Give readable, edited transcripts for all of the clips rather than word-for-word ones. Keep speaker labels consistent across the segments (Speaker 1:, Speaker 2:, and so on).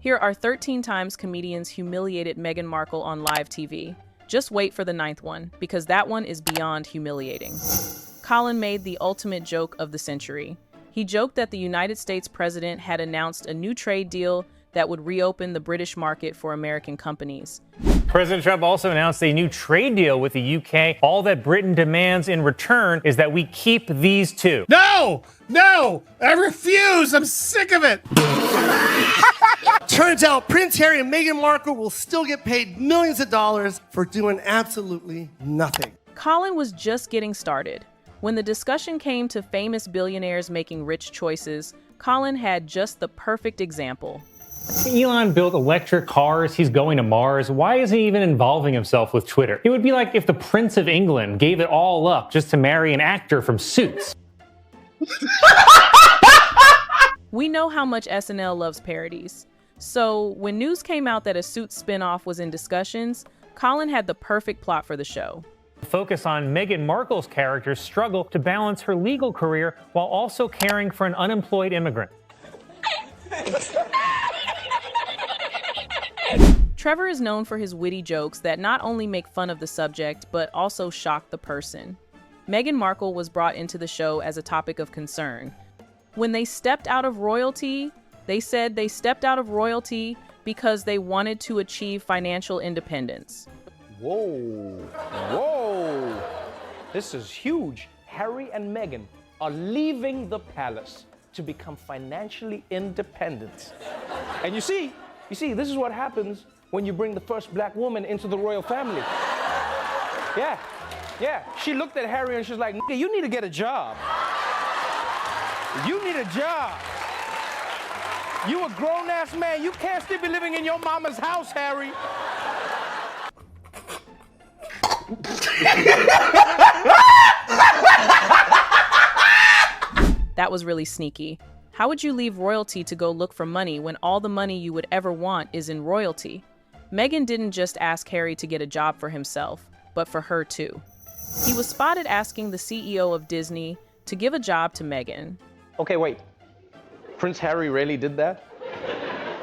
Speaker 1: Here are 13 times comedians humiliated Meghan Markle on live TV. Just wait for the 9th one, because that one is beyond humiliating. Colin made the ultimate joke of the century. He joked that the United States president had announced a new trade deal that would reopen the British market for American companies.
Speaker 2: President Trump also announced a new trade deal with the UK. All that Britain demands in return is that we keep these two.
Speaker 3: No! No! I refuse! I'm sick of it! Turns out Prince Harry and Meghan Markle will still get paid millions of dollars for doing absolutely nothing.
Speaker 1: Colin was just getting started. When the discussion came to famous billionaires making rich choices, Colin had just the perfect example.
Speaker 2: Elon built electric cars, he's going to Mars. Why isn't he even involving himself with Twitter? It would be like if the Prince of England gave it all up just to marry an actor from Suits.
Speaker 1: We know how much SNL loves parodies. So when news came out that a Suits spinoff was in discussions, Colin had the perfect plot for the show.
Speaker 2: Focus on Meghan Markle's character's struggle to balance her legal career while also caring for an unemployed immigrant.
Speaker 1: Trevor is known for his witty jokes that not only make fun of the subject, but also shock the person. Meghan Markle was brought into the show as a topic of concern. When they stepped out of royalty, they said they stepped out of royalty because they wanted to achieve financial independence.
Speaker 4: Whoa, whoa, this is huge. Harry and Meghan are leaving the palace to become financially independent. And you see, this is what happens when you bring the first black woman into the royal family. Yeah, she looked at Harry and she's like, "Nigga, you need to get a job. You need a job. You a grown-ass man, you can't still be living in your mama's house, Harry."
Speaker 1: That was really sneaky. How would you leave royalty to go look for money when all the money you would ever want is in royalty? Meghan didn't just ask Harry to get a job for himself, but for her too. He was spotted asking the CEO of Disney to give a job to Meghan.
Speaker 4: Okay, wait. Prince Harry really did that?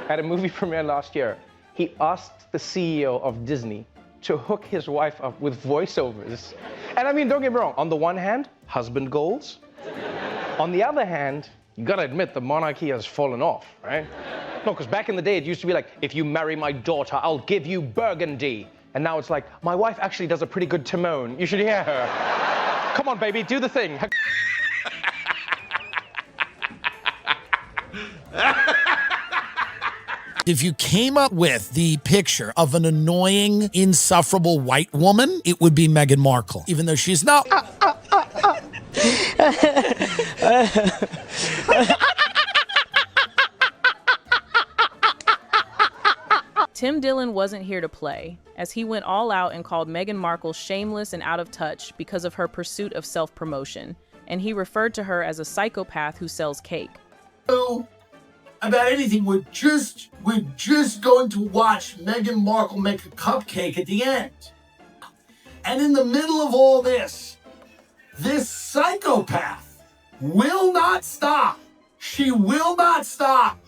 Speaker 4: At a movie premiere last year, he asked the CEO of Disney to hook his wife up with voiceovers. And I mean, don't get me wrong, on the one hand, husband goals. On the other hand, you gotta admit the monarchy has fallen off, right? No, because back in the day, it used to be like, if you marry my daughter, I'll give you Burgundy. And now it's like, my wife actually does a pretty good Timon. You should hear her. Come on, baby, do the thing.
Speaker 5: If you came up with the picture of an annoying, insufferable white woman, it would be Meghan Markle, even though she's not.
Speaker 1: Tim Dillon wasn't here to play, as he went all out and called Meghan Markle shameless and out of touch because of her pursuit of self-promotion, and he referred to her as a psychopath who sells cake.
Speaker 5: About anything, we're just going to watch Meghan Markle make a cupcake at the end. And in the middle of all this psychopath will not stop. She will not stop.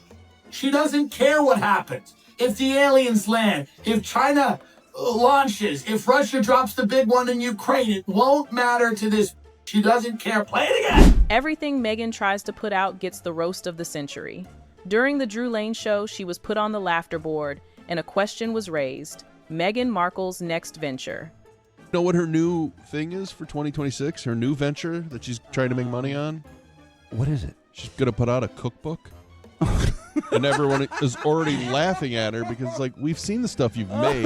Speaker 5: She doesn't care what happens. If the aliens land, if China launches, if Russia drops the big one in Ukraine, it won't matter to this. She doesn't care. Play it again.
Speaker 1: Everything Meghan tries to put out gets the roast of the century. During the Drew Lane show, she was put on the laughter board, and a question was raised: Meghan Markle's next venture.
Speaker 6: Know what her new thing is for 2026? Her new venture that she's trying to make money on?
Speaker 7: What is it?
Speaker 6: She's going to put out a cookbook. And everyone is already laughing at her because, like, we've seen the stuff you've made,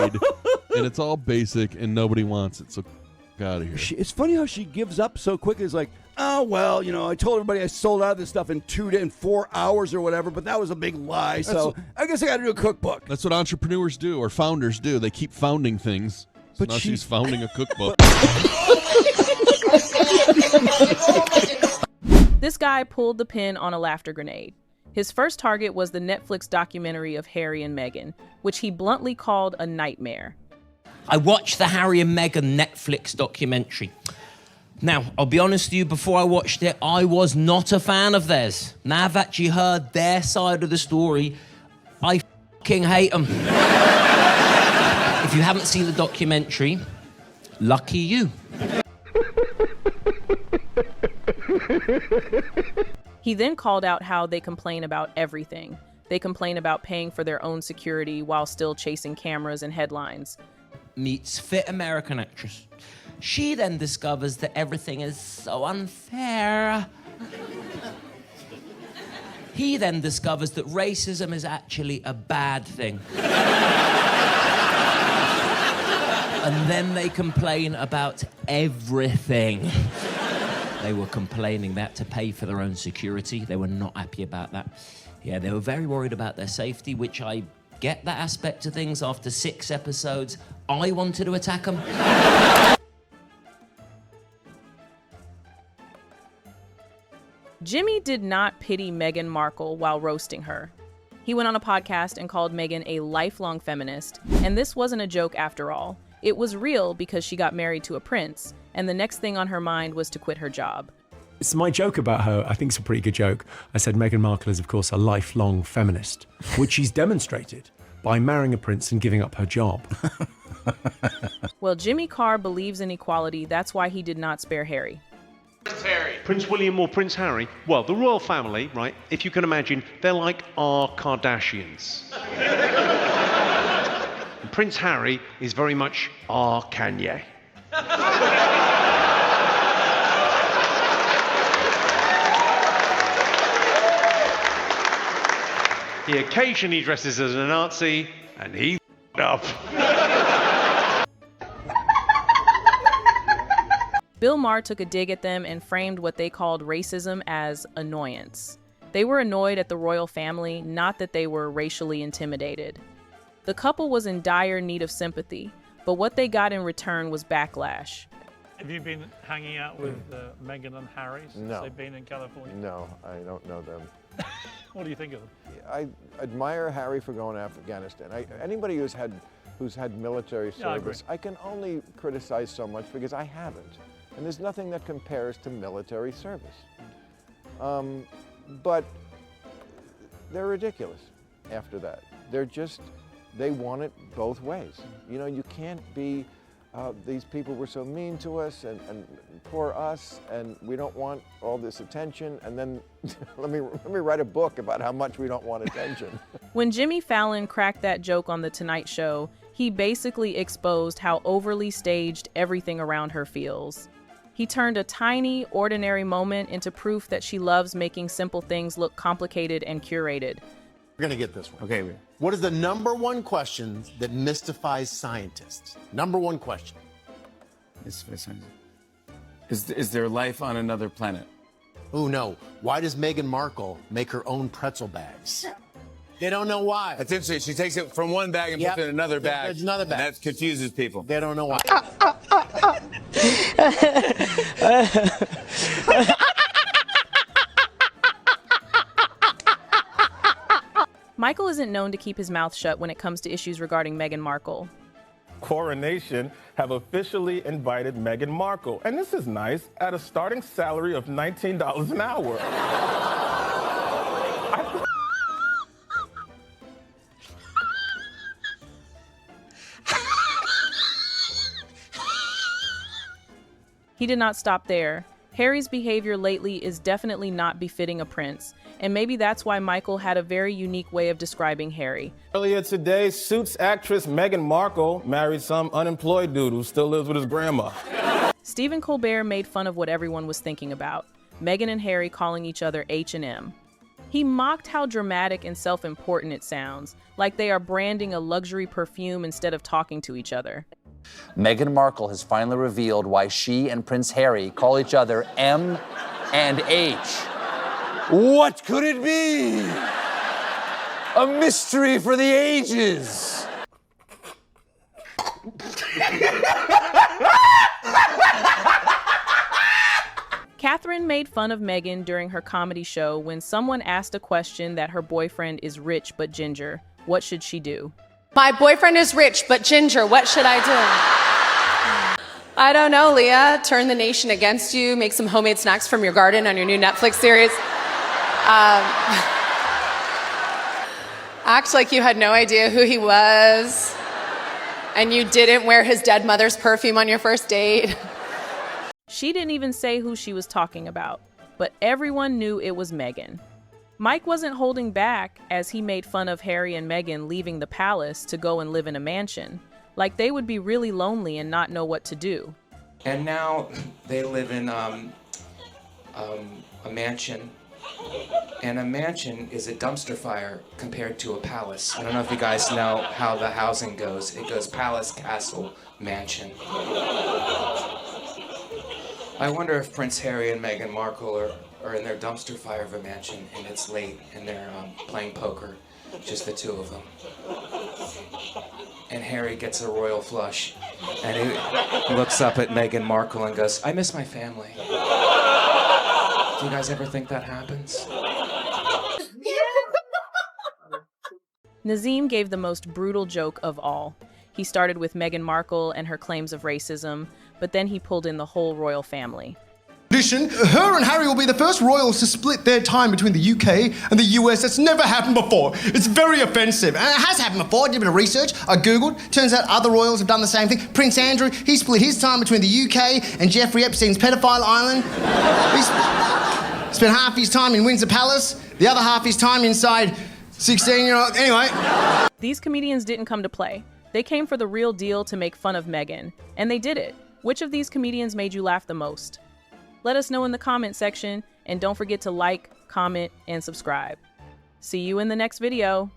Speaker 6: and it's all basic, and nobody wants it, so get out of here.
Speaker 7: It's funny how she gives up so quickly. It's like, oh, well, you know, I told everybody I sold out of this stuff in 4 hours or whatever, but that was a big lie, so I guess I got to do a cookbook.
Speaker 6: That's what entrepreneurs do, or founders do. They keep founding things. So
Speaker 7: But
Speaker 6: now she's founding a cookbook.
Speaker 1: This guy pulled the pin on a laughter grenade. His first target was the Netflix documentary of Harry and Meghan, which he bluntly called a nightmare.
Speaker 8: I watched the Harry and Meghan Netflix documentary. Now, I'll be honest with you, before I watched it, I was not a fan of theirs. Now I've actually heard their side of the story, I fucking hate them. If you haven't seen the documentary, lucky you.
Speaker 1: He then called out how they complain about everything. They complain about paying for their own security while still chasing cameras and headlines.
Speaker 8: Meets fit American actress. She then discovers that everything is so unfair. He then discovers that racism is actually a bad thing. And then they complain about everything. They were complaining that to pay for their own security. They were not happy about that. Yeah, they were very worried about their safety, which I get that aspect of things. After 6 episodes, I wanted to attack them.
Speaker 1: Jimmy did not pity Meghan Markle while roasting her. He went on a podcast and called Meghan a lifelong feminist, and this wasn't a joke after all. It was real because she got married to a prince, and the next thing on her mind was to quit her job.
Speaker 9: It's my joke about her. I think it's a pretty good joke. I said Meghan Markle is, of course, a lifelong feminist, which she's demonstrated by marrying a prince and giving up her job.
Speaker 1: Well, Jimmy Carr believes in equality. That's why he did not spare Harry.
Speaker 10: Prince William or Prince Harry? Well, the royal family, right, if you can imagine, they're like our Kardashians. And Prince Harry is very much our Kanye. He occasionally dresses as a Nazi, and he up.
Speaker 1: Bill Maher took a dig at them and framed what they called racism as annoyance. They were annoyed at the royal family, not that they were racially intimidated. The couple was in dire need of sympathy, but what they got in return was backlash.
Speaker 11: Have you been hanging out with Meghan and Harry since they've been in California?
Speaker 12: No, I don't know them.
Speaker 11: What do you think of them?
Speaker 12: I admire Harry for going to Afghanistan. Anybody who's had military service, I can only criticize so much because I haven't. And there's nothing that compares to military service. But they're ridiculous after that. They want it both ways. You know, you can't be, these people were so mean to us and poor us, and we don't want all this attention, and then let me write a book about how much we don't want attention.
Speaker 1: When Jimmy Fallon cracked that joke on The Tonight Show, he basically exposed how overly staged everything around her feels. He turned a tiny, ordinary moment into proof that she loves making simple things look complicated and curated.
Speaker 13: We're gonna get this one. Okay. What is the #1 question that mystifies scientists? #1 question.
Speaker 14: Is there life on another planet?
Speaker 13: Oh no. Why does Meghan Markle make her own pretzel bags? They don't know why.
Speaker 14: That's interesting. She takes it from one bag and puts it in another bag.
Speaker 13: There's another bag.
Speaker 14: And that confuses people.
Speaker 13: They don't know why.
Speaker 1: Michael isn't known to keep his mouth shut when it comes to issues regarding Meghan Markle.
Speaker 15: Coronation have officially invited Meghan Markle, and this is nice, at a starting salary of $19 an hour.
Speaker 1: He did not stop there. Harry's behavior lately is definitely not befitting a prince, and maybe that's why Michael had a very unique way of describing Harry.
Speaker 15: Earlier today, Suits actress Meghan Markle married some unemployed dude who still lives with his grandma.
Speaker 1: Stephen Colbert made fun of what everyone was thinking about, Meghan and Harry calling each other H&M. He mocked how dramatic and self-important it sounds, like they are branding a luxury perfume instead of talking to each other.
Speaker 16: Meghan Markle has finally revealed why she and Prince Harry call each other M and H. What could it be? A mystery for the ages.
Speaker 1: Catherine made fun of Meghan during her comedy show when someone asked a question that her boyfriend is rich but ginger. What should she do?
Speaker 17: My boyfriend is rich but ginger. What should I do? I don't know, Leah. Turn the nation against you. Make some homemade snacks from your garden on your new Netflix series. Act like you had no idea who he was, and you didn't wear his dead mother's perfume on your first date.
Speaker 1: She didn't even say who she was talking about, but everyone knew it was Meghan. Mike wasn't holding back as he made fun of Harry and Meghan leaving the palace to go and live in a mansion, like they would be really lonely and not know what to do.
Speaker 8: And now they live in a mansion. And a mansion is a dumpster fire compared to a palace. I don't know if you guys know how the housing goes. It goes palace, castle, mansion. I wonder if Prince Harry and Meghan Markle are in their dumpster fire of a mansion and it's late and they're playing poker, just the two of them. And Harry gets a royal flush and he looks up at Meghan Markle and goes, I miss my family. Do you guys ever think that happens?
Speaker 1: Nazim gave the most brutal joke of all. He started with Meghan Markle and her claims of racism, but then he pulled in the whole royal family.
Speaker 18: Her and Harry will be the first royals to split their time between the UK and the US. That's never happened before. It's very offensive. And it has happened before. I did a bit of research. I Googled. Turns out other royals have done the same thing. Prince Andrew, he split his time between the UK and Jeffrey Epstein's pedophile island. He spent half his time in Windsor Palace, the other half his time inside 16-year-old. Anyway.
Speaker 1: These comedians didn't come to play. They came for the real deal to make fun of Meghan. And they did it. Which of these comedians made you laugh the most? Let us know in the comment section, and don't forget to like, comment, and subscribe. See you in the next video.